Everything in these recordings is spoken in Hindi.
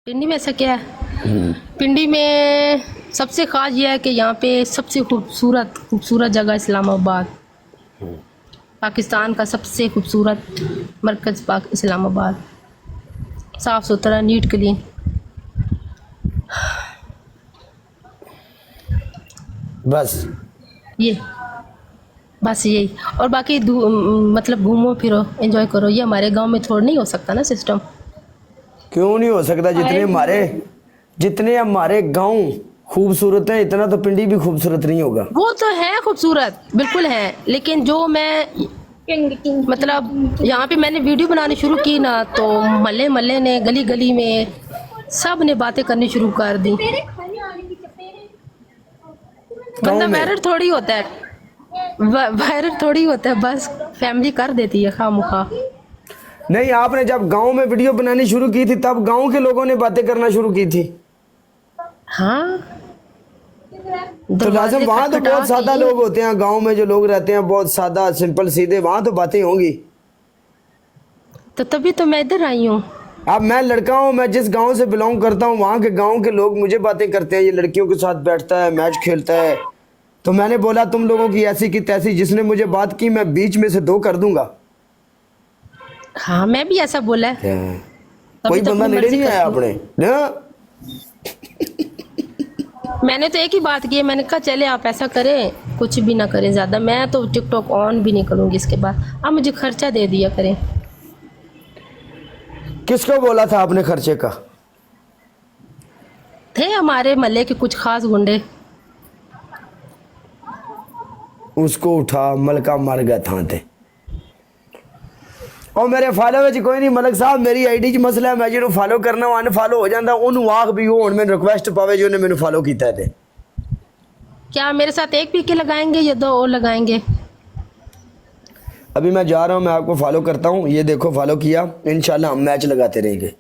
पिंडी में ऐसा क्या है? पिंडी में सबसे खास यह है कि यहाँ पे सबसे खूबसूरत जगह इस्लामाबाद, पाकिस्तान का सबसे खूबसूरत मरकज़ पाक इस्लामाबाद, साफ़ सुथरा, नीट क्लीन। बस यही। और बाकी मतलब घूमो फिरो, एंजॉय करो। ये हमारे गांव में थोड़ा नहीं हो सकता ना सिस्टम। क्यों नहीं हो सकता? जितने हमारे गांव खूबसूरत है, इतना तो पिंडी भी खूबसूरत नहीं होगा। वो तो है खूबसूरत, बिल्कुल है, लेकिन जो मैं मतलब यहाँ पे मैंने वीडियो बनानी शुरू की ना, तो मल्ले मल्ले ने, गली गली में सब ने बातें करनी शुरू कर दी। बंदा वायरल थोड़ी होता है, वायरल थोड़ी होता है, बस फैमिली कर देती है खामुखा। नहीं, आपने जब गांव में वीडियो बनानी शुरू की थी तब गांव के लोगों ने बातें करना शुरू की थी। हाँ, तो लाजम वहाँ तो बहुत सादा लोग होते हैं, गांव में जो लोग रहते हैं बहुत सादा सिंपल सीधे, वहाँ तो बातें होंगी। तो तभी तो मैं इधर आई हूँ। अब मैं लड़का हूँ, मैं जिस गांव से बिलोंग करता हूँ वहाँ के गांव के लोग मुझे बातें करते हैं, ये लड़कियों के साथ बैठता है, मैच खेलता है। तो मैंने बोला तुम लोगों की ऐसी की तैसी, जिसने मुझे बात की मैं बीच में से दो कर दूंगा। हाँ, मैं भी ऐसा बोला है। कोई बंदा नेड़े नहीं आया अपने ना। मैंने तो एक ही बात की है, मैंने कहा चले आप ऐसा करें, कुछ भी ना करें ज़्यादा, मैं तो टिकटॉक ऑन भी नहीं करूँगी इसके बाद। आप मुझे खर्चा दे दिया करें। किसको बोला था आपने खर्चे का? थे हमारे महल्ले के कुछ खास गुंडे। उसको उठा मलका मर गया था ते। और मेरे फॉलो में कोई नहीं मलक साहब, मेरी आईडी च मसला है, मैं जो फॉलो करना वो अनफॉलो हो जाता, उन्होंने आख भी हो मैं रिक्वेस्ट पावे जो ने मैंने फॉलो किया है। क्या मेरे साथ एक पीके लगाएंगे या दो और लगाएंगे? अभी मैं जा रहा हूँ, मैं आपको फॉलो करता हूँ, ये देखो फॉलो किया, इंशाल्लाह हम मैच लगाते रहेंगे।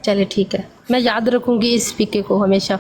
चले ठीक है, मैं याद रखूंगी इस पीके को हमेशा।